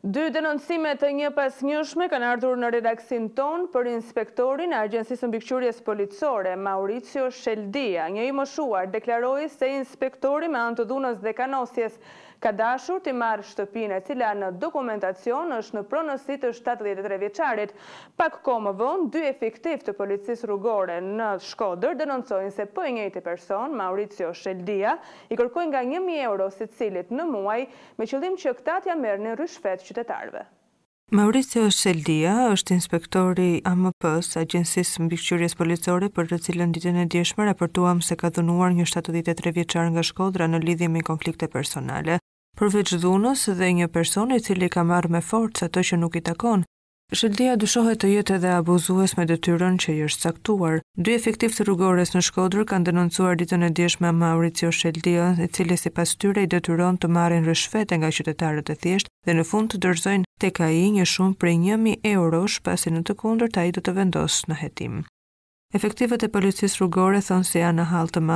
Dy denoncime të njëpasnjëshme kanë ardhur në redaksin ton për inspektorin e Agjencisë Mbikëqyrjes Policore, Mauricio Sheldia. Një i moshuar deklaroi se inspektori me anë të dhunës dhe kanosjes ka dashur të marrë shtëpinë e cila në dokumentacion është në pronësi të 73 vjeçarit. Pak kohë më vonë, dy efektiv të policisë rrugore në Shkodër denoncojnë se po i njëjti person, Mauricio Sheldia, i kërkojnë nga 1.000 euro secilit në muaj me qëllim që këta t'ja merrnin rishfet qytetarëve. Mauricio Sheldia është inspektori AMP-s, Agjencisë Mbikëqyrjes Policore, për të cilën ditën e djeshme raportuam se ka dhunuar një 73 vjeçar nga Shkodra në lidhje me konflikte personale. Përveç dhunës dhe një person i cili ka marrë me forcë atë që nuk i takon, Sheldia dyshohet të jetë edhe abuzues me detyrën që i është caktuar. Dy efektiv të rrugores në Shkodër kanë denoncuar ditën e djeshme Mauricio Sheldia, i cili sipas tyre i detyron të marrin rishfete nga qytetarët e thjeshtë dhe në fund të dorëzojnë tek ai një shumë prej 1.000 eurosh, pasi në të kundërt ai do të vendosë në hetim. Efektivët e policisë rrugore thonë se janë në hall të madh